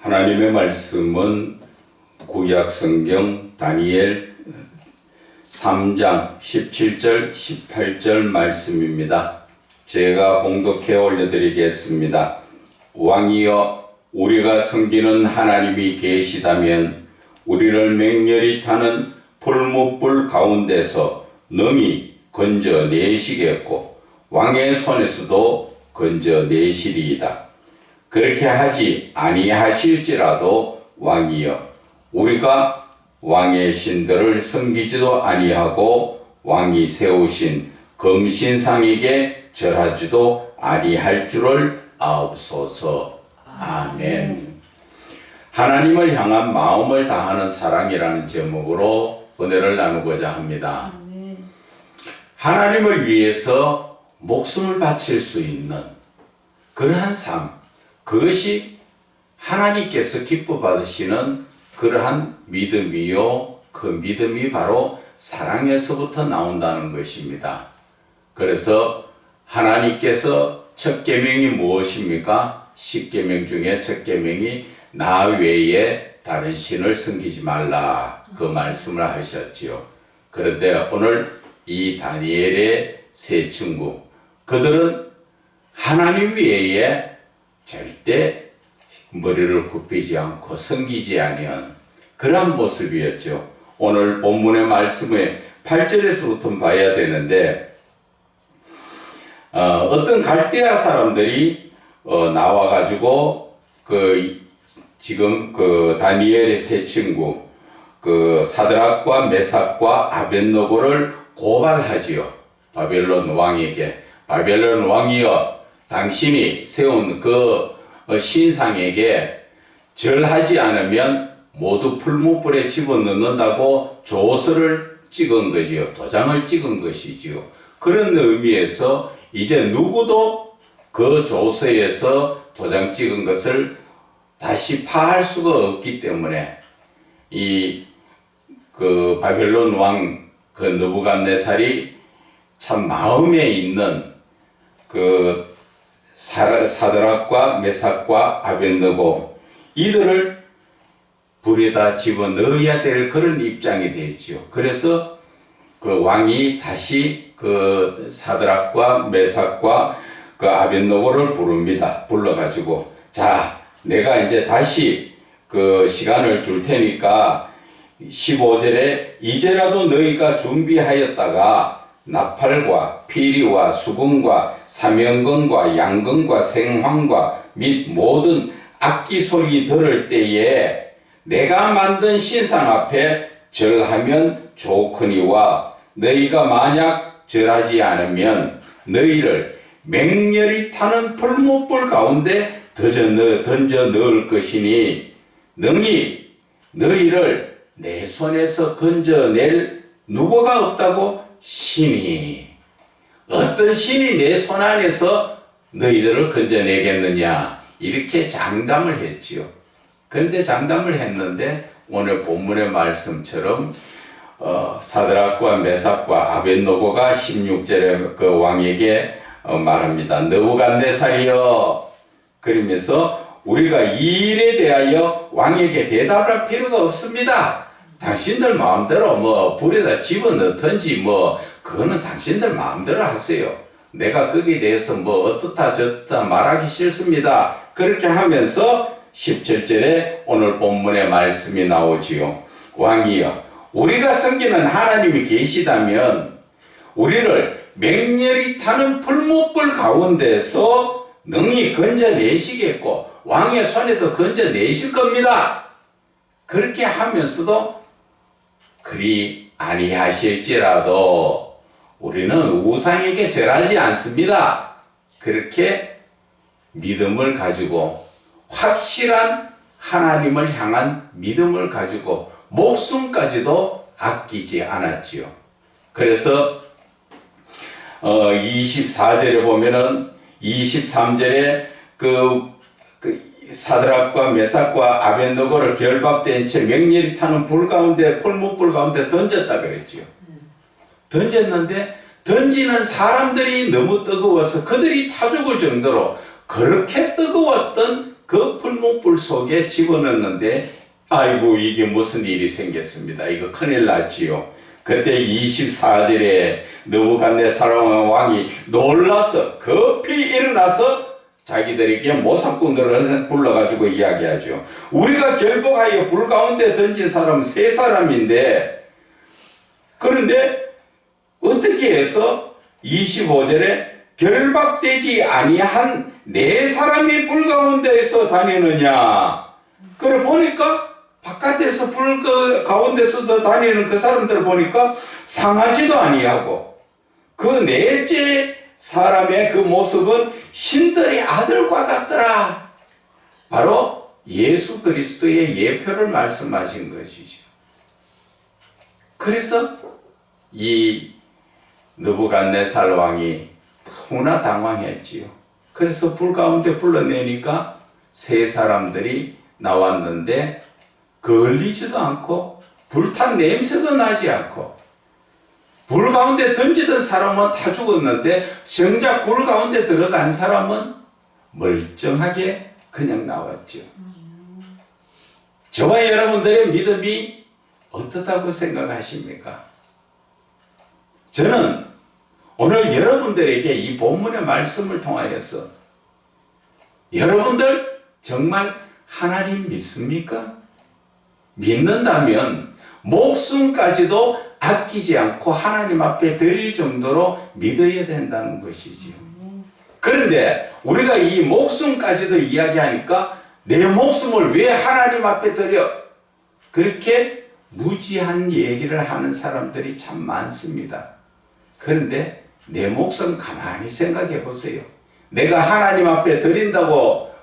하나님의 말씀은 구약 성경 다니엘 3장 17절 18절 말씀입니다. 제가 봉독해 올려드리겠습니다. 왕이여, 우리가 섬기는 하나님이 계시다면 우리를 맹렬히 타는 풀무불 가운데서 능히 건져내시겠고 왕의 손에서도 건져내시리이다. 그렇게 하지 아니하실지라도 왕이여, 우리가 왕의 신들을 섬기지도 아니하고 왕이 세우신 금신상에게 절하지도 아니할 줄을 아옵소서. 아멘. 하나님을 향한 마음을 다하는 사랑이라는 제목으로 은혜를 나누고자 합니다. 하나님을 위해서 목숨을 바칠 수 있는 그러한 삶, 그것이 하나님께서 기뻐 받으시는 그러한 믿음이요, 그 믿음이 바로 사랑에서부터 나온다는 것입니다. 그래서 하나님께서 첫 계명이 무엇입니까? 10계명 중에 첫 계명이 나 외에 다른 신을 섬기지 말라, 그 말씀을 하셨지요. 그런데 오늘 이 다니엘의 세 친구, 그들은 하나님 외에 절대 머리를 굽히지 않고 섬기지 아니한 그러한 모습이었죠. 오늘 본문의 말씀의 8절에서부터 봐야 되는데, 어떤 갈대아 사람들이 나와가지고 지금 다니엘의 세 친구 사드락과 메삭과 아벳느고를 고발하지요. 바벨론 왕에게, 바벨론 왕이여, 당신이 세운 그 신상에게 절하지 않으면 모두 풀무불에 집어넣는다고 조서를 찍은 거지요. 도장을 찍은 것이지요. 그런 의미에서 이제 누구도 그 조서에서 도장 찍은 것을 다시 파할 수가 없기 때문에 그 바벨론 왕 그 느부갓네살이 참 마음에 있는 그 사드락과 메삭과 아벳느고, 이들을 불에다 집어넣어야 될 그런 입장이 되지요. 그래서 그 왕이 다시 그 사드락과 메삭과 그 아벳느고를 부릅니다. 불러가지고, 자, 내가 이제 다시 그 시간을 줄 테니까 15절에 이제라도 너희가 준비하였다가 나팔과 피리와 수금과 사명금과 양금과 생황과 및 모든 악기 소리 들을 때에 내가 만든 신상 앞에 절하면 좋거니와 너희가 만약 절하지 않으면 너희를 맹렬히 타는 풀무불 가운데 던져 넣을 것이니 능히 너희를 내 손에서 건져낼 누구가 없다고? 신이. 어떤 신이 내 손 안에서 너희들을 건져내겠느냐, 이렇게 장담을 했지요. 그런데 장담을 했는데 오늘 본문의 말씀처럼 사드락과 메삭과 아벳느고가 16절에 그 왕에게 말합니다. 느부갓네살이여, 그러면서 우리가 이 일에 대하여 왕에게 대답할 필요가 없습니다. 당신들 마음대로 뭐 불에다 집어넣든지 그거는 당신들 마음대로 하세요. 내가 거기에 대해서 어떻다 저렇다 말하기 싫습니다. 그렇게 하면서 17절에 오늘 본문의 말씀이 나오지요. 왕이여, 우리가 섬기는 하나님이 계시다면 우리를 맹렬히 타는 풀무불 가운데서 능히 건져내시겠고 왕의 손에도 건져내실 겁니다. 그렇게 하면서도 그리 아니하실지라도 우리는 우상에게 절하지 않습니다. 그렇게 믿음을 가지고, 확실한 하나님을 향한 믿음을 가지고 목숨까지도 아끼지 않았지요. 그래서 24절에 보면은 23절에 사드락과 메삭과 아벳느고를 결박된 채 맹렬히 타는 불 가운데, 풀무불 가운데 던졌다 그랬지요. 던졌는데 던지는 사람들이 너무 뜨거워서 그들이 타 죽을 정도로 그렇게 뜨거웠던 그 풀목불 속에 집어넣는데 아이고 이게 무슨 일이 생겼습니다. 이거 큰일 났지요. 그때 24절에 느부갓네살 왕이 놀라서 급히 일어나서 자기들에게 모사꾼들을 불러가지고 이야기하죠. 우리가 결복하여 불 가운데 던진 사람 세 사람인데, 그런데 어떻게 해서 25절에 결박되지 아니한 네 사람이 불 가운데에서 다니느냐. 그래 보니까 바깥에서 불 가운데서도 다니는 그 사람들을 보니까 상하지도 아니하고, 그 넷째 사람의 그 모습은 신들의 아들과 같더라. 바로 예수 그리스도의 예표를 말씀하신 것이죠. 그래서 이 느부갓네살 왕이 너무나 당황했지요. 그래서 불 가운데 불러내니까 세 사람들이 나왔는데 걸리지도 않고 불탄 냄새도 나지 않고, 불 가운데 던지던 사람은 다 죽었는데 정작 불 가운데 들어간 사람은 멀쩡하게 그냥 나왔죠. 저와 여러분들의 믿음이 어떻다고 생각하십니까? 저는 오늘 여러분들에게 이 본문의 말씀을 통하여서 여러분들 정말 하나님 믿습니까? 믿는다면 목숨까지도 아끼지 않고 하나님 앞에 드릴 정도로 믿어야 된다는 것이지요. 그런데 우리가 이 목숨까지도 이야기하니까 내 목숨을 왜 하나님 앞에 드려? 그렇게 무지한 얘기를 하는 사람들이 참 많습니다. 그런데 내 목숨 가만히 생각해 보세요. 내가 하나님 앞에 드린다고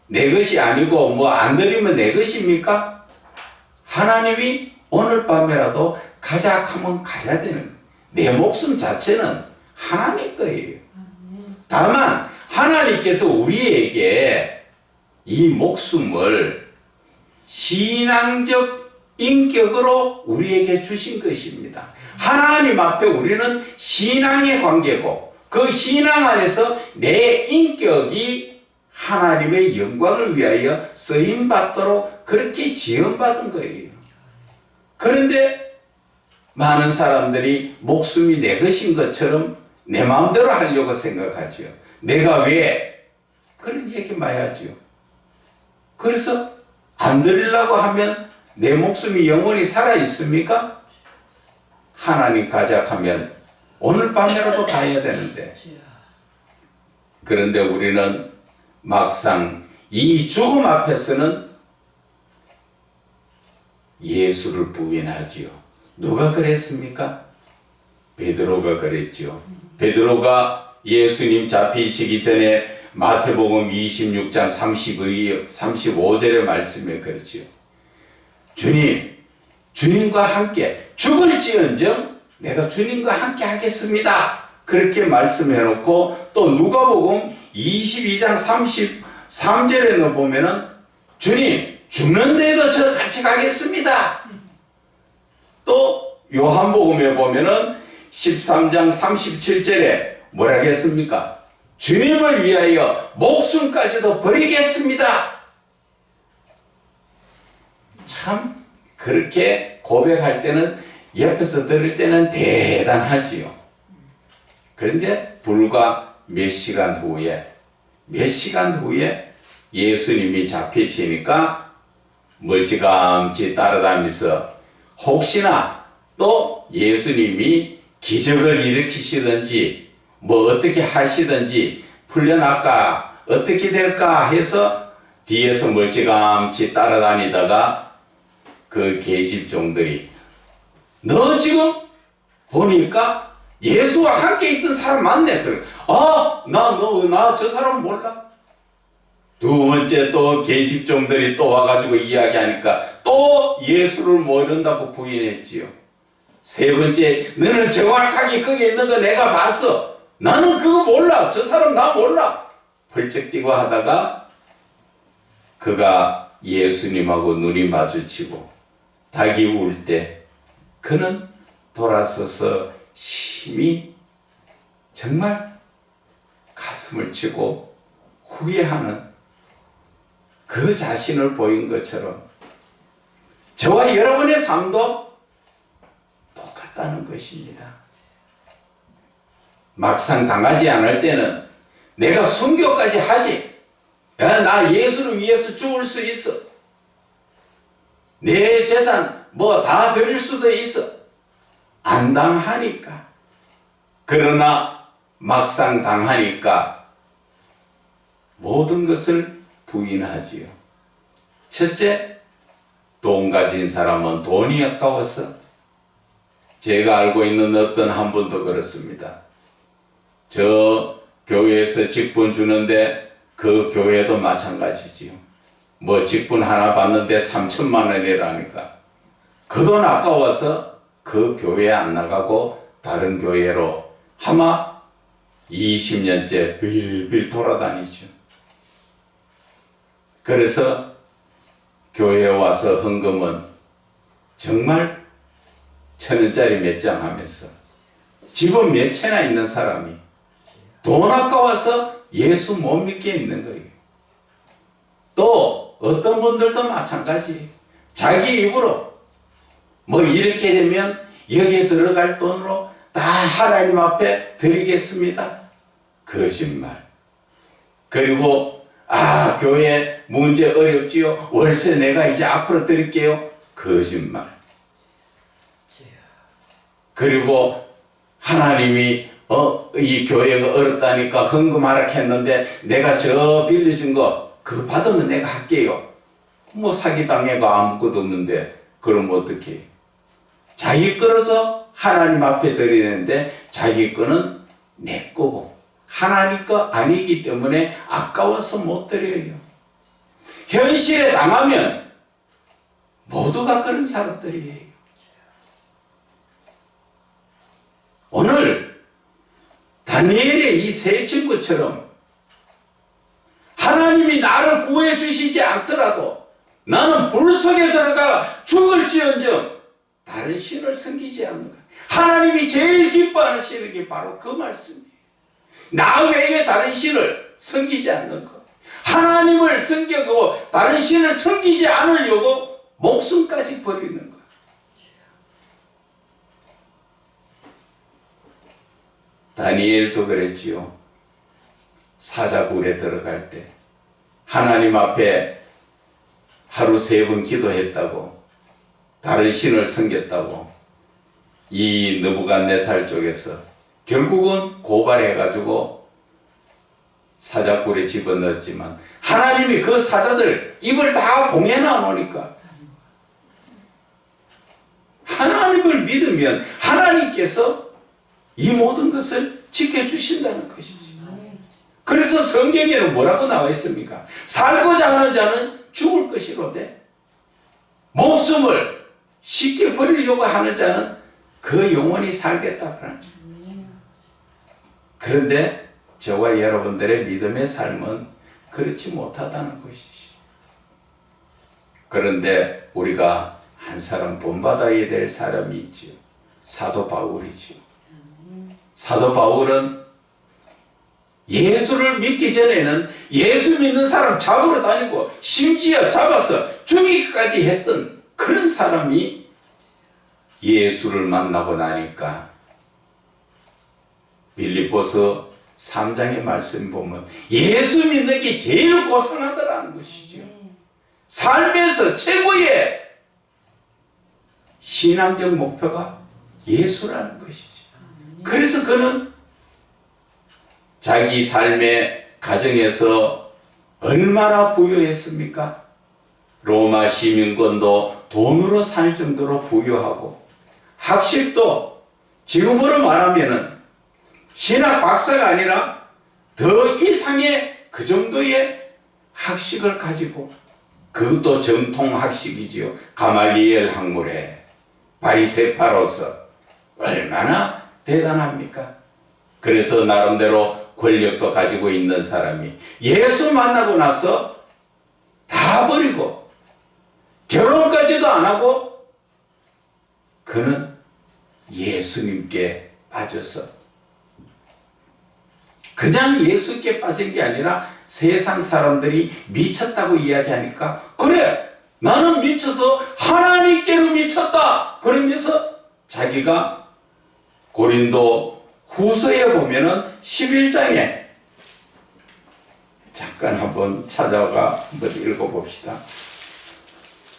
내 것이 아니고 뭐 안 드리면 내 것입니까? 하나님이 오늘 밤에라도 가자 하면 가야 되는 거예요. 내 목숨 자체는 하나님 거예요. 다만 하나님께서 우리에게 이 목숨을 신앙적 인격으로 우리에게 주신 것입니다. 하나님 앞에 우리는 신앙의 관계고, 그 신앙 안에서 내 인격이 하나님의 영광을 위하여 쓰임받도록 그렇게 지원받은 거예요. 그런데 많은 사람들이 목숨이 내 것인 것처럼 내 마음대로 하려고 생각하죠. 내가 왜? 그런 얘기 많이 하죠. 그래서 안 드리려고 하면 내 목숨이 영원히 살아 있습니까? 하나님 가자 하면 오늘 밤이라도 가야 되는데, 그런데 우리는 막상 이 죽음 앞에서는 예수를 부인하지요. 누가 그랬습니까? 베드로가 그랬죠. 베드로가 예수님 잡히시기 전에 마태복음 26장 35절의 말씀에 그렇지요. 주님과 함께 죽을지언정 내가 주님과 함께 하겠습니다. 그렇게 말씀해놓고, 또 누가복음 22장 33절에 보면은 주님 죽는데도 저 같이 가겠습니다. 또 요한복음에 보면은 13장 37절에 뭐라 했습니까? 주님을 위하여 목숨까지도 버리겠습니다. 참 그렇게 고백할 때는, 옆에서 들을 때는 대단하지요. 그런데 불과 몇 시간 후에 예수님이 잡히시니까 멀찌감치 따라다니면서 혹시나 또 예수님이 기적을 일으키시든지 뭐 어떻게 하시든지 풀려날까 어떻게 될까 해서 뒤에서 멀찌감치 따라다니다가 그 계집종들이 너 지금 보니까 예수와 함께 있던 사람 맞네. 그래. 나 저 사람 몰라. 두 번째 또 계집종들이 또 와가지고 이야기하니까 또 예수를 모른다고 부인했지요. 세 번째, 너는 정확하게 거기 있는 거 내가 봤어. 나는 그거 몰라. 저 사람 나 몰라. 펄쩍 뛰고 하다가 그가 예수님하고 눈이 마주치고 닭이 울 때 그는 돌아서서 심히 정말 가슴을 치고 후회하는 그 자신을 보인 것처럼 저와 여러분의 삶도 똑같다는 것입니다. 막상 당하지 않을 때는 내가 순교까지 하지. 야, 나 예수를 위해서 죽을 수 있어. 내 재산 뭐 다 드릴 수도 있어. 안 당하니까. 그러나 막상 당하니까 모든 것을 부인하지요. 첫째, 돈 가진 사람은 돈이 아까워서. 제가 알고 있는 어떤 한 분도 그렇습니다. 저 교회에서 직분 주는데 그 교회도 마찬가지지요. 뭐 직분 하나 받는데 3천만 원이라니까. 그 돈 아까워서 그 교회 안 나가고 다른 교회로 아마 20년째 빌빌 돌아다니죠. 그래서 교회에 와서 헌금은 정말 1,000원짜리 몇 장 하면서 집은 몇 채나 있는 사람이 돈 아까워서 예수 못 믿게 있는 거예요. 또 어떤 분들도 마찬가지. 자기 입으로 뭐 이렇게 되면 여기에 들어갈 돈으로 다 하나님 앞에 드리겠습니다. 거짓말. 그리고 교회 문제 어렵지요. 월세 내가 이제 앞으로 드릴게요. 거짓말. 그리고 하나님이 이 교회가 어렵다니까 헌금하라 했는데 내가 저 빌려준 거 그거 받으면 내가 할게요. 뭐 사기당해가 아무것도 없는데 그럼 어떻게 해요? 자기 거로서 하나님 앞에 드리는데 자기 거는 내 거고 하나님 거 아니기 때문에 아까워서 못 드려요. 현실에 당하면 모두가 그런 사람들이에요. 오늘 다니엘의 이 세 친구처럼 하나님이 나를 구해 주시지 않더라도 나는 불 속에 들어가 죽을지언정 다른 신을 섬기지 않는 거예요. 하나님이 제일 기뻐하는 신이 게 바로 그 말씀이에요. 나 외에 다른 신을 섬기지 않는 것. 하나님을 섬기고 다른 신을 섬기지 않으려고 목숨까지 버리는 것. 다니엘도 그랬지요. 사자굴에 들어갈 때 하나님 앞에 하루 3번 기도했다고 다른 신을 섬겼다고 이 느부갓네살 쪽에서 결국은 고발해가지고 사자굴에 집어넣었지만 하나님이 그 사자들 입을 다 봉해놔 놓으니까 하나님을 믿으면 하나님께서 이 모든 것을 지켜주신다는 것이죠. 그래서 성경에는 뭐라고 나와 있습니까? 살고자 하는 자는 죽을 것이로되 목숨을 쉽게 버리려고 하는 자는 그 영원히 살겠다 그러죠. 그런데 저와 여러분들의 믿음의 삶은 그렇지 못하다는 것이죠. 그런데 우리가 한 사람 본받아야 될 사람이 있죠. 사도 바울이죠. 사도 바울은 예수를 믿기 전에는 예수 믿는 사람 잡으러 다니고 심지어 잡아서 죽이기까지 했던 그런 사람이 예수를 만나고 나니까 빌립보서 3장의 말씀 보면 예수 믿는 게 제일 고상하더라는 것이죠. 삶에서 최고의 신앙적 목표가 예수라는 것이죠. 그래서 그는 자기 삶의 가정에서 얼마나 부유했습니까? 로마 시민권도 돈으로 살 정도로 부유하고 학식도 지금으로 말하면은 신학 박사가 아니라 더 이상의 그 정도의 학식을 가지고 그것도 정통 학식이지요. 가말리엘 학문에 바리새파로서 얼마나 대단합니까? 그래서 나름대로 권력도 가지고 있는 사람이 예수 만나고 나서 다 버리고 결혼까지도 안 하고 그는 예수님께 빠져서 그냥 예수께 빠진 게 아니라 세상 사람들이 미쳤다고 이야기하니까 그래 나는 미쳐서 하나님께로 미쳤다 그러면서 자기가 고린도 후서에 보면은 11장에 잠깐 한번 찾아가 한번 읽어봅시다.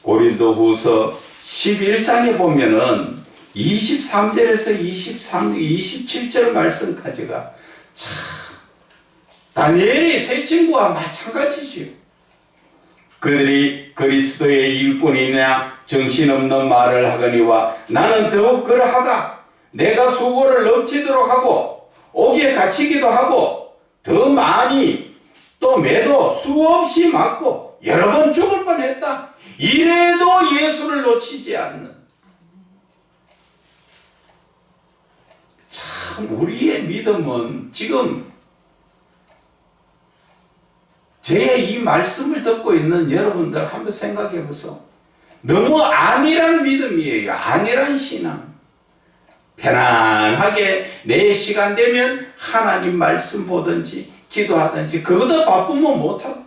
고린도 후서 11장에 보면은 23절에서 27절 말씀까지가 참 다니엘이 세 친구와 마찬가지지요. 그들이 그리스도의 일꾼이냐 정신없는 말을 하거니와 나는 더욱 그러하다. 내가 수고를 넘치도록 하고 옥에 갇히기도 하고 더 많이 또 매도 수없이 맞고 여러 번 죽을 뻔했다. 이래도 예수를 놓치지 않는 참 우리의 믿음은 지금 제 이 말씀을 듣고 있는 여러분들 한번 생각해 보세요. 너무 안일한 믿음이에요. 안일한 신앙. 편안하게 내 시간 되면 하나님 말씀 보든지 기도하든지 그것도 바쁘면 못하고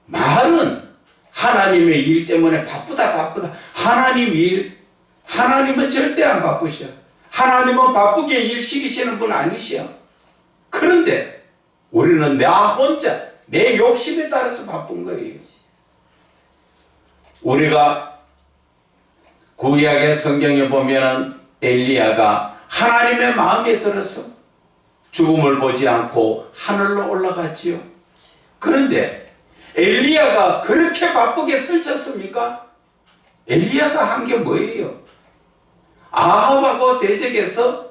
말은 하나님의 일 때문에 바쁘다 하나님 일 하나님은 절대 안 바쁘셔. 하나님은 바쁘게 일 시키시는 분 아니셔. 그런데 우리는 나 혼자 내 욕심에 따라서 바쁜 거예요. 우리가 구약의 성경에 보면은 엘리야가 하나님의 마음에 들어서 죽음을 보지 않고 하늘로 올라갔지요. 그런데 엘리야가 그렇게 바쁘게 설쳤습니까? 엘리야가 한 게 뭐예요? 아합하고 대적해서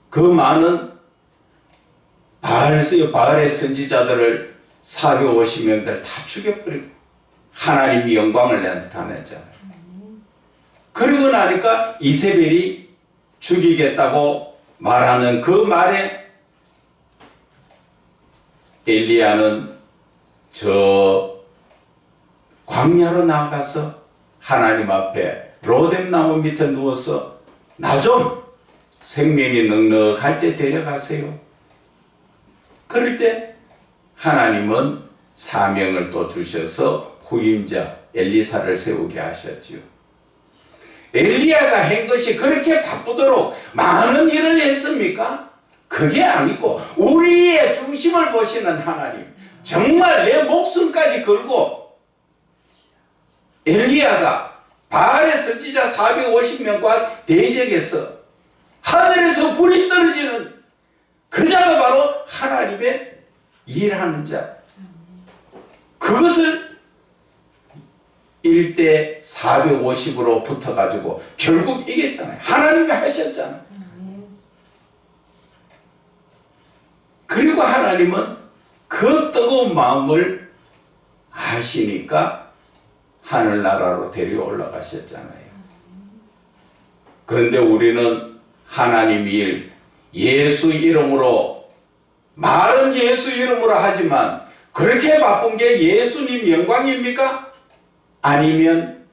그 많은 바알의 선지자들을 450명들 다 죽여버리고 하나님이 영광을 나타냈잖아요. 그러고 나니까 이세벨이 죽이겠다고 말하는 그 말에 엘리야는 저 광야로 나가서 하나님 앞에 로뎀나무 밑에 누워서 나 좀 생명이 넉넉할 때 데려가세요. 그럴 때 하나님은 사명을 또 주셔서 후임자 엘리사를 세우게 하셨지요. 엘리야가 한 것이 그렇게 바쁘도록 많은 일을 했습니까? 그게 아니고 우리의 중심을 보시는 하나님, 정말 내 목숨까지 걸고 엘리야가 바알의 선지자 450명과 대적해서 하늘에서 불이 떨어지는 그 자가 바로 하나님의 일하는 자. 그것을 1대 450으로 붙어가지고 결국 이겼잖아요. 하나님이 하셨잖아요. 그리고 하나님은 그 뜨거운 마음을 아시니까 하늘나라로 데리고 올라가셨잖아요. 그런데 우리는 하나님 일, 예수 이름으로, 말은 예수 이름으로 하지만 그렇게 바쁜 게 예수님 영광입니까? 아니면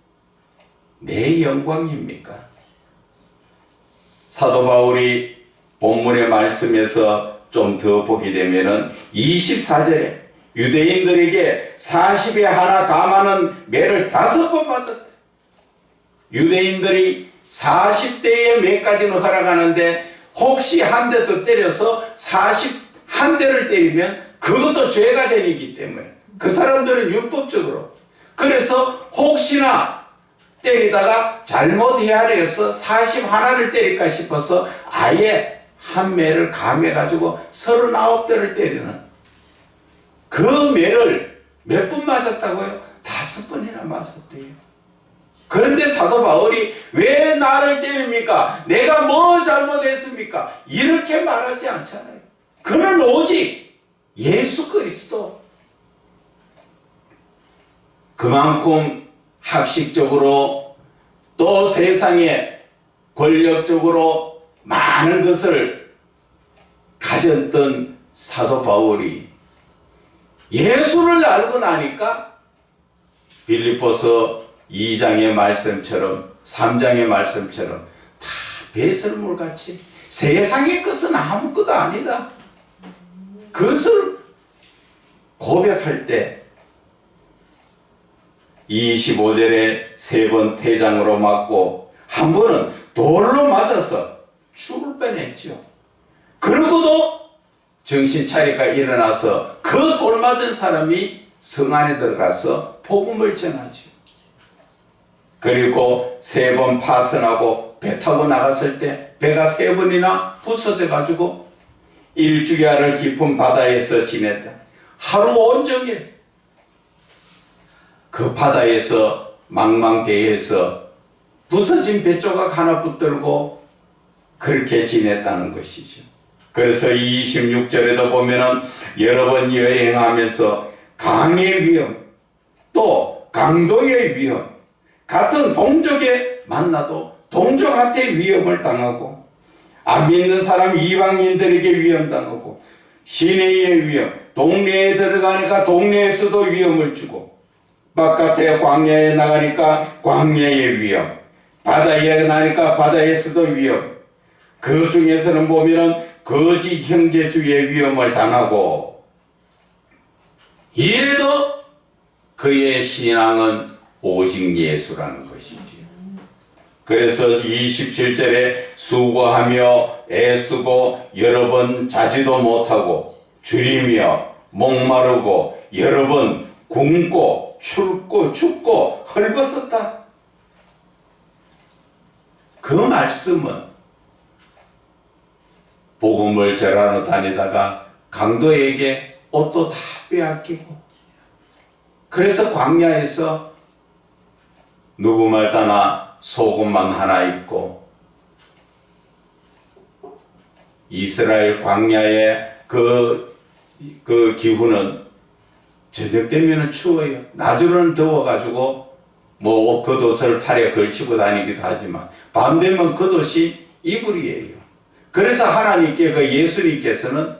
내 영광입니까? 사도 바울이 본문의 말씀에서 좀 더 보게 되면은 24절에 유대인들에게 40에 하나 감하는 매를 5번 맞았다. 유대인들이 40대의 매까지는 허락하는데 혹시 한 대 더 때려서 41대를 때리면 그것도 죄가 되기 때문에 그 사람들은 율법적으로 그래서 혹시나 때리다가 잘못 헤아려서 41을 때릴까 싶어서 아예 한 매를 감해가지고 39대를 때리는 그 매를 몇 번 맞았다고요? 5번이나 맞았대요. 그런데 사도 바울이 왜 나를 때립니까? 내가 뭐 잘못했습니까? 이렇게 말하지 않잖아요. 그는 오직 예수 그리스도. 그만큼 학식적으로 또 세상에 권력적으로 많은 것을 가졌던 사도 바울이 예수를 알고 나니까 빌립보서 2장의 말씀처럼 3장의 말씀처럼 다 배설물같이 세상의 것은 아무것도 아니다. 그것을 고백할 때 25절에 3번 태장으로 맞고 한 번은 돌로 맞아서 죽을 뻔했죠. 그러고도 정신 차리가 일어나서 그 돌 맞은 사람이 성 안에 들어가서 복음을 전하죠. 그리고 3번 파선하고 배 타고 나갔을 때 배가 3번이나 부서져 가지고 일주야를 깊은 바다에서 지냈다. 하루 온종일 그 바다에서 망망대해에서 부서진 배 조각 하나 붙들고 그렇게 지냈다는 것이죠. 그래서 26절에도 보면은 여러 번 여행하면서 강의 위험, 또 강도의 위험, 같은 동족에 만나도 동족한테 위험을 당하고, 안 믿는 사람 이방인들에게 위험당하고, 시내의 위험, 동네에 들어가니까 동네에서도 위험을 주고, 바깥에 광야에 나가니까 광야의 위험, 바다에 나니까 바다에서도 위험, 그 중에서는 보면은 거짓 형제주의 위험을 당하고, 이래도 그의 신앙은 오직 예수라는 것이지. 그래서 27절에 수고하며 애쓰고 여러 번 자지도 못하고 줄이며 목마르고 여러 번 굶고 춥고 헐벗었다. 그 말씀은 복음을 전하러 다니다가 강도에게 옷도 다 빼앗기고, 그래서 광야에서 누구 말 따나 속옷만 하나 입고, 이스라엘 광야의 그 기후는 저녁 되면 추워요. 낮으로는 더워가지고 뭐 겉옷을 팔에 걸치고 다니기도 하지만 밤 되면 겉옷이 이불이에요. 그래서 하나님께 그 예수님께서는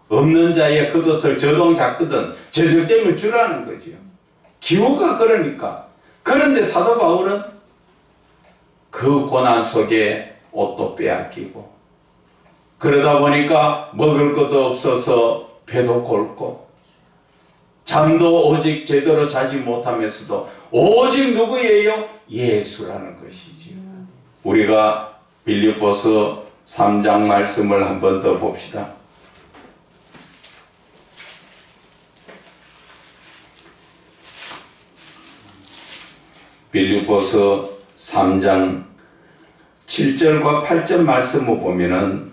없는 자의 겉옷을 저동 잡거든 저녁 되면 주라는 거죠. 기후가 그러니까. 그런데 사도 바울은 그 고난 속에 옷도 빼앗기고, 그러다 보니까 먹을 것도 없어서 배도 골고, 잠도 오직 제대로 자지 못하면서도 오직 누구예요? 예수라는 것이지요. 우리가 빌립보서 3장 말씀을 한 번 더 봅시다. 빌립보서 3장 7절과 8절 말씀을 보면은,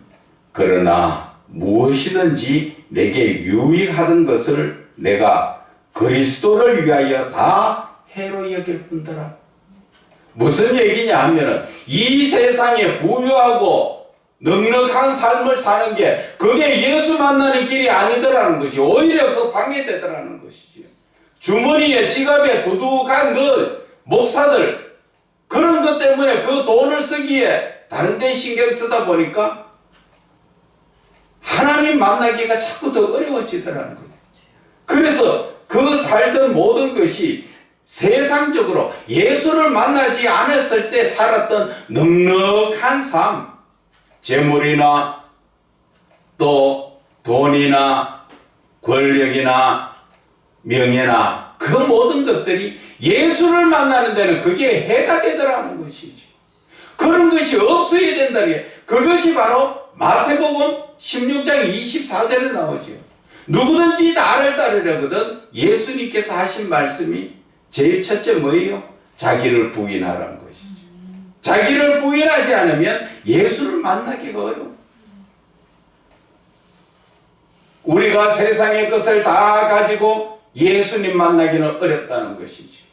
그러나 무엇이든지 내게 유익하던 것을 내가 그리스도를 위하여 다 해로 여길 뿐더라. 무슨 얘기냐 하면은 이 세상에 부유하고 넉넉한 삶을 사는 게 그게 예수 만나는 길이 아니더라는 것이, 오히려 그 방해되더라는 것이죠. 주머니에 지갑에 두둑한 그 목사들, 그런 것 때문에 그 돈을 쓰기에 다른 데 신경 쓰다 보니까 하나님 만나기가 자꾸 더 어려워지더라는 거예요. 그래서 그 살던 모든 것이 세상적으로 예수를 만나지 않았을 때 살았던 넉넉한 삶, 재물이나 또 돈이나 권력이나 명예나 그 모든 것들이 예수를 만나는 데는 그게 해가 되더라는 것이지. 그런 것이 없어야 된다는 게, 그것이 바로 마태복음 16장 24절에 나오죠. 누구든지 나를 따르려거든 예수님께서 하신 말씀이 제일 첫째 뭐예요? 자기를 부인하라는 것이죠. 자기를 부인하지 않으면 예수를 만나기가 어려워. 우리가 세상의 것을 다 가지고 예수님 만나기는 어렵다는 것이죠.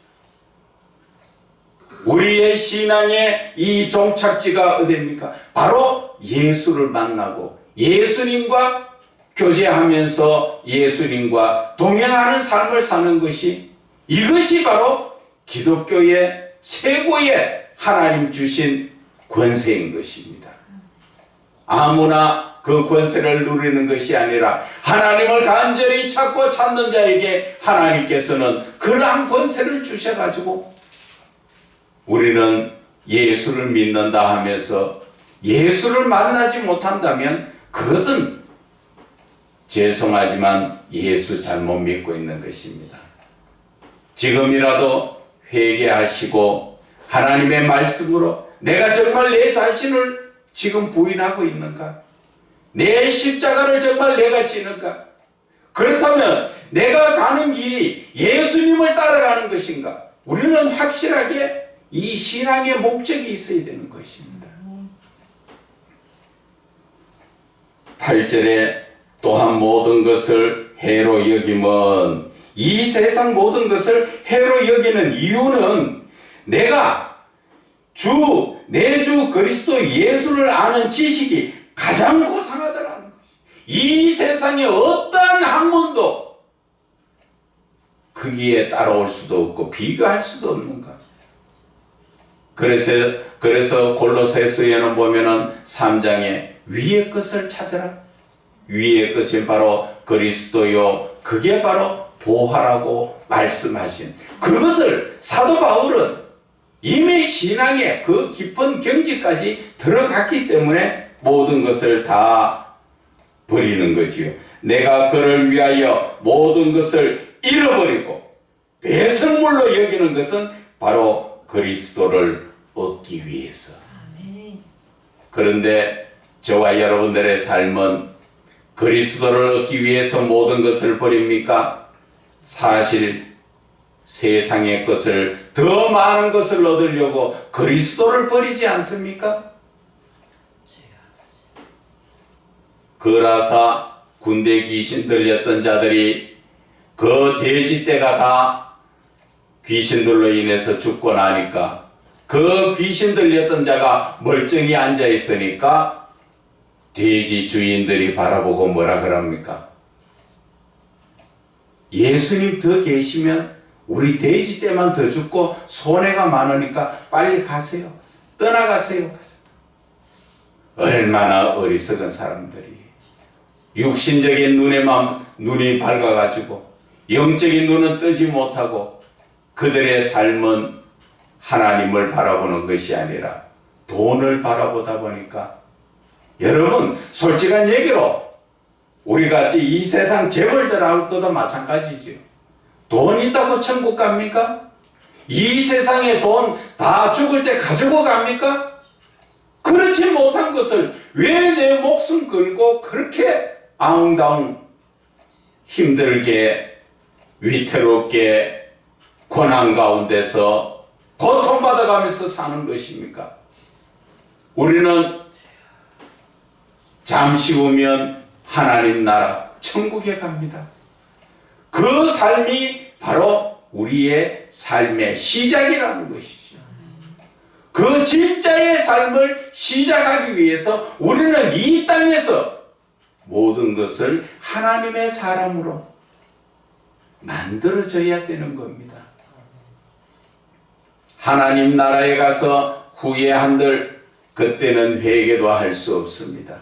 우리의 신앙의 이 종착지가 어디입니까? 바로 예수를 만나고 예수님과 교제하면서 예수님과 동행하는 삶을 사는 것이, 이것이 바로 기독교의 최고의 하나님 주신 권세인 것입니다. 아무나 그 권세를 누리는 것이 아니라 하나님을 간절히 찾고 찾는 자에게 하나님께서는 그러한 권세를 주셔가지고 우리는 예수를 믿는다 하면서 예수를 만나지 못한다면 그것은 죄송하지만 예수 잘못 믿고 있는 것입니다. 지금이라도 회개하시고 하나님의 말씀으로 내가 정말 내 자신을 지금 부인하고 있는가? 내 십자가를 정말 내가 지는가? 그렇다면 내가 가는 길이 예수님을 따라가는 것인가? 우리는 확실하게 이 신앙의 목적이 있어야 되는 것입니다. 8절에 또한 모든 것을 해로 여김은, 이 세상 모든 것을 해로 여기는 이유는 내가 내 주 그리스도 예수를 아는 지식이 가장 고상하더라는 것이. 이 세상에 어떠한 학문도 거기에 따라올 수도 없고 비교할 수도 없는 것. 그래서 골로새서에는 보면은 3장에 위의 것을 찾으라. 위의 것이 바로 그리스도요, 그게 바로 보화라고 말씀하신 그것을 사도 바울은 이미 신앙의 그 깊은 경지까지 들어갔기 때문에 모든 것을 다 버리는 거지요. 내가 그를 위하여 모든 것을 잃어버리고 배설물로 여기는 것은 바로 그리스도를 얻기 위해서. 그런데 저와 여러분들의 삶은 그리스도를 얻기 위해서 모든 것을 버립니까? 사실 세상의 것을, 더 많은 것을 얻으려고 그리스도를 버리지 않습니까? 그라사 군대 귀신 들렸던 자들이 그 돼지떼가 다 귀신들로 인해서 죽고 나니까 그 귀신 들렸던 자가 멀쩡히 앉아 있으니까 돼지 주인들이 바라보고 뭐라 그럽니까? 예수님 더 계시면 우리 돼지떼만 더 죽고 손해가 많으니까 빨리 가세요. 떠나가세요. 얼마나 어리석은 사람들이. 육신적인 눈이 밝아가지고 영적인 눈은 뜨지 못하고 그들의 삶은 하나님을 바라보는 것이 아니라 돈을 바라보다 보니까, 여러분 솔직한 얘기로 우리같이 이 세상 재벌들하고도 마찬가지죠. 돈 있다고 천국 갑니까? 이 세상에 돈 다 죽을 때 가지고 갑니까? 그렇지 못한 것을 왜 내 목숨 걸고 그렇게 아웅다웅 힘들게 위태롭게 고난 가운데서 고통받아가면서 사는 것입니까? 우리는 잠시 후면 하나님 나라 천국에 갑니다. 그 삶이 바로 우리의 삶의 시작이라는 것이죠. 그 진짜의 삶을 시작하기 위해서 우리는 이 땅에서 모든 것을 하나님의 사람으로 만들어져야 되는 겁니다. 하나님 나라에 가서 후회한들 그때는 회개도 할 수 없습니다.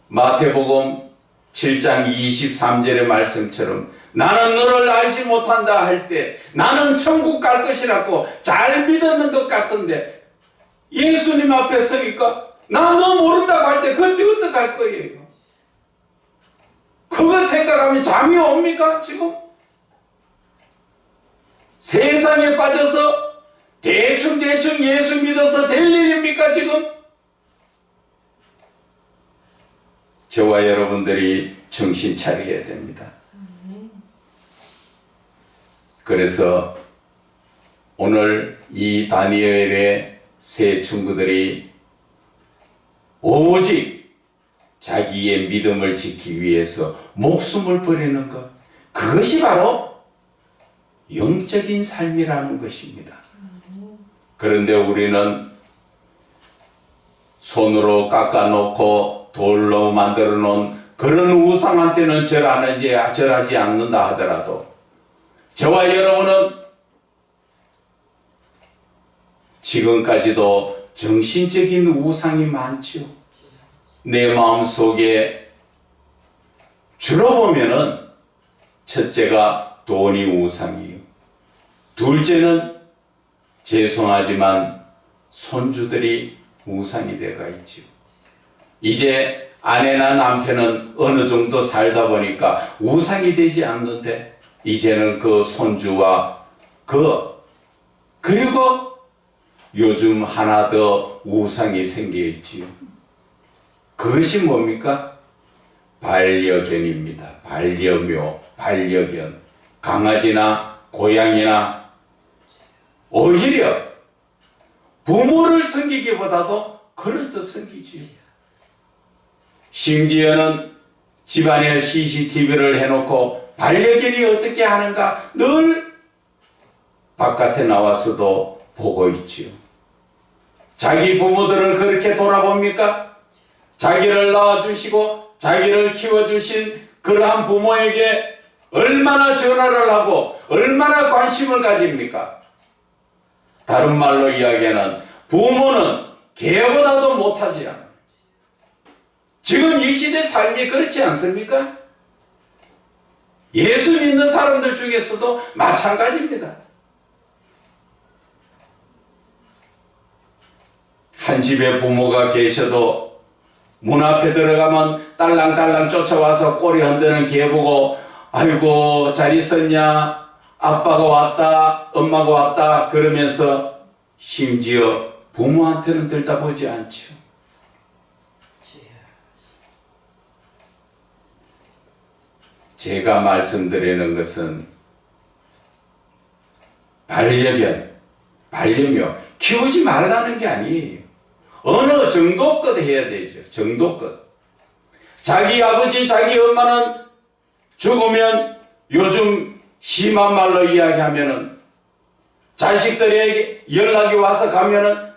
마태복음 7장 23절의 말씀처럼 나는 너를 알지 못한다 할 때 나는 천국 갈 것이라고 잘 믿었는 것 같은데 예수님 앞에 서니까 나 너 모른다고 할 때 그때 어떡할 거예요? 그거 생각하면 잠이 옵니까 지금? 세상에 빠져서 대충 예수 믿어서 될 일입니까 지금? 저와 여러분들이 정신 차려야 됩니다. 그래서 오늘 이 다니엘의 세 친구들이 오직 자기의 믿음을 지키기 위해서 목숨을 버리는 것, 그것이 바로 영적인 삶이라는 것입니다. 그런데 우리는 손으로 깎아놓고 돌로 만들어 놓은 그런 우상한테는 절하지 않는다 하더라도 저와 여러분은 지금까지도 정신적인 우상이 많죠. 내 마음속에 주로 보면은 첫째가 돈이 우상이에요. 둘째는 죄송하지만 손주들이 우상이 되어가 있지요. 이제 아내나 남편은 어느 정도 살다 보니까 우상이 되지 않는데 이제는 그 손주와 그리고 요즘 하나 더 우상이 생겨 있지요. 그것이 뭡니까? 반려견입니다. 반려묘, 반려견. 강아지나 고양이나 오히려 부모를 섬기기보다도 그를 더 섬기지요. 심지어는 집안에 CCTV를 해놓고 반려견이 어떻게 하는가 늘 바깥에 나와서도 보고 있지요. 자기 부모들을 그렇게 돌아봅니까? 자기를 낳아주시고 자기를 키워주신 그러한 부모에게 얼마나 전화를 하고 얼마나 관심을 가집니까? 다른 말로 이야기하는 부모는 개보다도 못하지 않아요. 지금 이 시대 삶이 그렇지 않습니까? 예수 믿는 사람들 중에서도 마찬가지입니다. 한 집에 부모가 계셔도 문 앞에 들어가면 딸랑딸랑 쫓아와서 꼬리 흔드는 개 보고 아이고 잘 있었냐? 아빠가 왔다, 엄마가 왔다 그러면서 심지어 부모한테는 들다보지 않죠. 제가 말씀드리는 것은 반려견, 반려묘 키우지 말라는 게 아니에요. 어느 정도껏 해야 되죠. 정도껏. 자기 아버지, 자기 엄마는 죽으면 요즘 심한 말로 이야기하면은 자식들에게 연락이 와서 가면은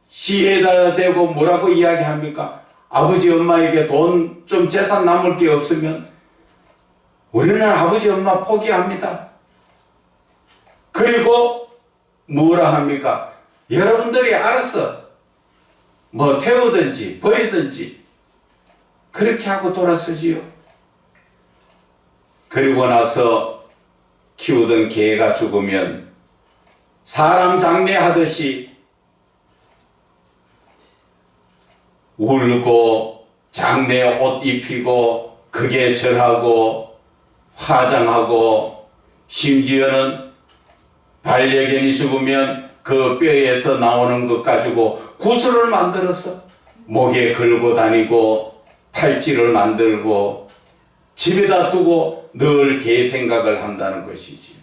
시에다 대고 뭐라고 이야기합니까? 아버지 엄마에게 돈 좀 재산 남을 게 없으면 우리는 아버지 엄마 포기합니다. 그리고 뭐라 합니까? 여러분들이 알아서 뭐 태우든지 버리든지 그렇게 하고 돌아서지요. 그리고 나서 키우던 개가 죽으면 사람 장례하듯이 울고 장례 옷 입히고 그게 절하고 화장하고 심지어는 반려견이 죽으면 그 뼈에서 나오는 것 가지고 구슬을 만들어서 목에 걸고 다니고 팔찌를 만들고 집에다 두고 늘 개 생각을 한다는 것이지.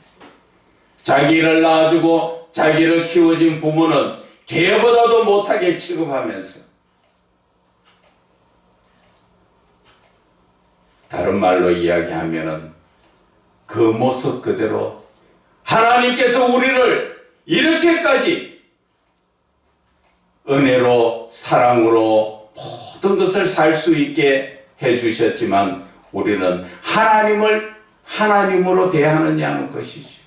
자기를 낳아주고 자기를 키워준 부모는 개보다도 못하게 취급하면서 다른 말로 이야기하면은 그 모습 그대로 하나님께서 우리를 이렇게까지 은혜로 사랑으로 모든 것을 살 수 있게 해주셨지만 우리는 하나님을 하나님으로 대하느냐는 것이죠.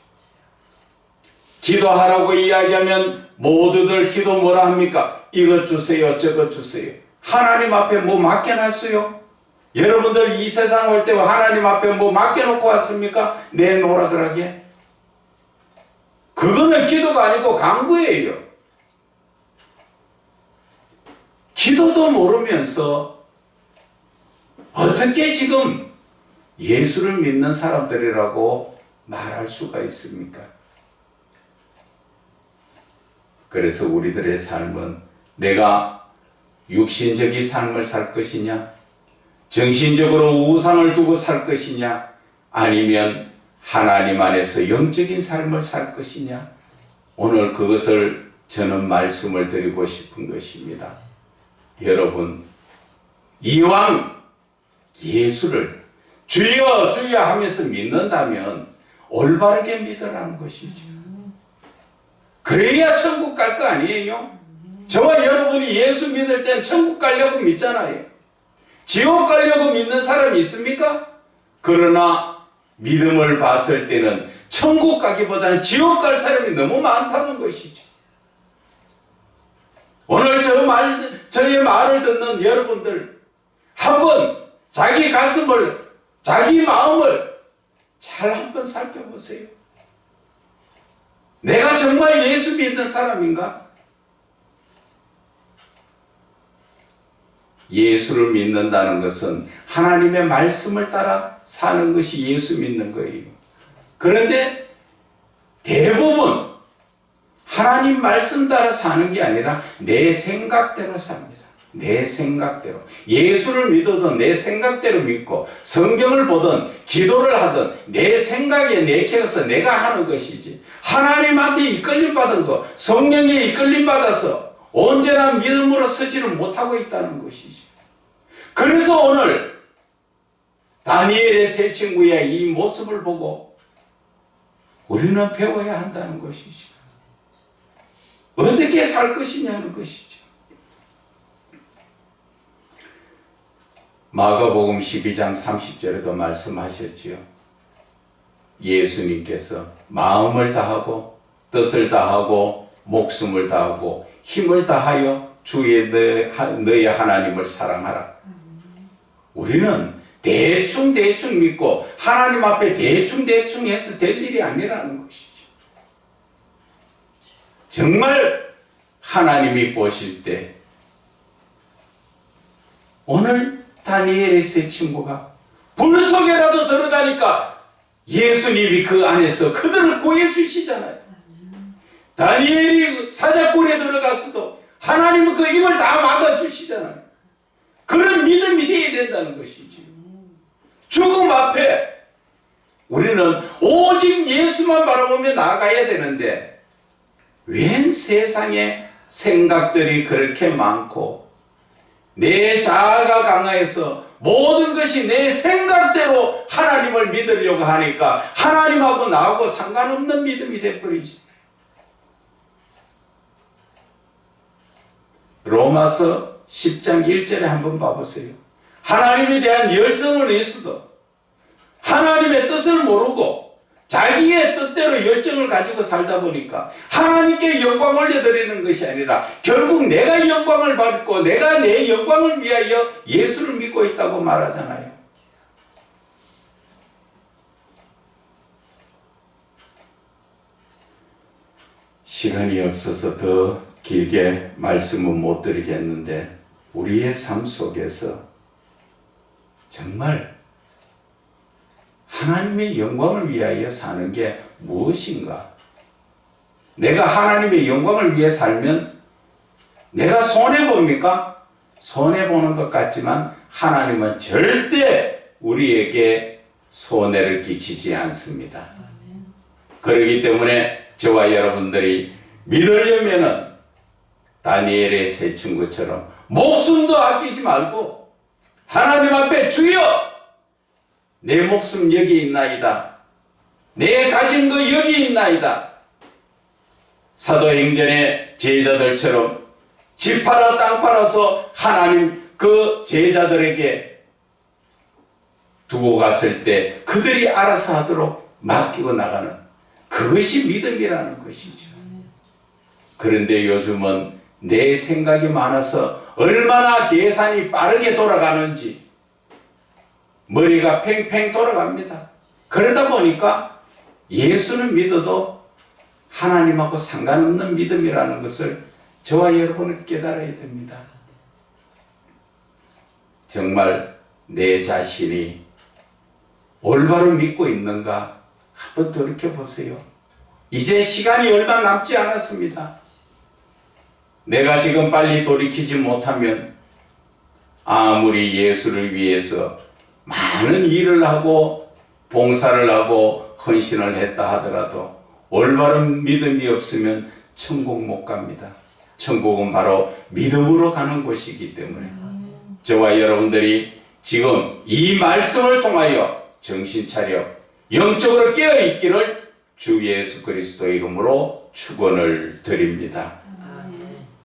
기도하라고 이야기하면 모두들 기도 뭐라 합니까? 이것 주세요, 저것 주세요. 하나님 앞에 뭐 맡겨놨어요? 여러분들 이 세상 올 때 하나님 앞에 뭐 맡겨놓고 왔습니까? 내놓으라 그러게. 그거는 기도가 아니고 강구예요. 기도도 모르면서 어떻게 지금 예수를 믿는 사람들이라고 말할 수가 있습니까? 그래서 우리들의 삶은 내가 육신적인 삶을 살 것이냐, 정신적으로 우상을 두고 살 것이냐, 아니면 하나님 안에서 영적인 삶을 살 것이냐, 오늘 그것을 저는 말씀을 드리고 싶은 것입니다. 여러분, 이왕 예수를 주여 주여 하면서 믿는다면 올바르게 믿으라는 것이죠. 그래야 천국 갈 거 아니에요? 저와 여러분이 예수 믿을 땐 천국 가려고 믿잖아요. 지옥 가려고 믿는 사람이 있습니까? 그러나 믿음을 봤을 때는 천국 가기보다는 지옥 갈 사람이 너무 많다는 것이죠. 오늘 저의 말을 듣는 여러분들, 한번 자기 가슴을, 자기 마음을 잘 한번 살펴보세요. 내가 정말 예수 믿는 사람인가? 예수를 믿는다는 것은 하나님의 말씀을 따라 사는 것이 예수 믿는 거예요. 그런데 대부분 하나님 말씀 따라 사는 게 아니라 내 생각대로 삽니다. 내 생각대로. 예수를 믿어도 내 생각대로 믿고 성경을 보든 기도를 하든 내 생각에 내켜서 내가 하는 것이지, 하나님한테 이끌림 받은 거, 성령에 이끌림 받아서 언제나 믿음으로 서지를 못하고 있다는 것이지. 그래서 오늘 다니엘의 세 친구의 이 모습을 보고 우리는 배워야 한다는 것이지. 어떻게 살 것이냐는 것이죠. 마가복음 12장 30절에도 말씀하셨지요. 예수님께서 마음을 다하고 뜻을 다하고 목숨을 다하고 힘을 다하여 주의 너의 하나님을 사랑하라. 우리는 대충 믿고 하나님 앞에 대충 해서 될 일이 아니라는 것이죠. 정말 하나님이 보실 때 오늘 다니엘의 세 친구가 불 속에라도 들어가니까 예수님이 그 안에서 그들을 구해주시잖아요. 다니엘이 사자굴에 들어갔어도 하나님은 그 입을 다 막아주시잖아요. 그런 믿음이 되어야 된다는 것이지. 죽음 앞에 우리는 오직 예수만 바라보며 나아가야 되는데 웬 세상에 생각들이 그렇게 많고 내 자아가 강화해서 모든 것이 내 생각대로 하나님을 믿으려고 하니까 하나님하고 나하고 상관없는 믿음이 돼버리지. 로마서 10장 1절에 한번 봐보세요. 하나님에 대한 열정은 있어도 하나님의 뜻을 모르고 자기의 뜻대로 열정을 가지고 살다 보니까 하나님께 영광 올려드리는 것이 아니라 결국 내가 영광을 받고 내가 내 영광을 위하여 예수를 믿고 있다고 말하잖아요. 시간이 없어서 더 길게 말씀은 못 드리겠는데 우리의 삶 속에서 정말 하나님의 영광을 위하여 사는 게 무엇인가? 내가 하나님의 영광을 위해 살면 내가 손해봅니까? 손해보는 것 같지만 하나님은 절대 우리에게 손해를 끼치지 않습니다. 그렇기 때문에 저와 여러분들이 믿으려면은 다니엘의 세 친구처럼 목숨도 아끼지 말고 하나님 앞에 주여 내 목숨 여기 있나이다. 내 가진 거 여기 있나이다. 사도행전의 제자들처럼 집 팔아 땅 팔아서 하나님 그 제자들에게 두고 갔을 때 그들이 알아서 하도록 맡기고 나가는 그것이 믿음이라는 것이죠. 그런데 요즘은 내 생각이 많아서 얼마나 계산이 빠르게 돌아가는지 머리가 팽팽 돌아갑니다. 그러다 보니까 예수는 믿어도 하나님하고 상관없는 믿음이라는 것을 저와 여러분은 깨달아야 됩니다. 정말 내 자신이 올바로 믿고 있는가 한번 돌이켜보세요. 이제 시간이 얼마 남지 않았습니다. 내가 지금 빨리 돌이키지 못하면 아무리 예수를 위해서 많은 일을 하고 봉사를 하고 헌신을 했다 하더라도 올바른 믿음이 없으면 천국 못 갑니다. 천국은 바로 믿음으로 가는 곳이기 때문에 저와 여러분들이 지금 이 말씀을 통하여 정신 차려 영적으로 깨어 있기를 주 예수 그리스도의 이름으로 축원을 드립니다.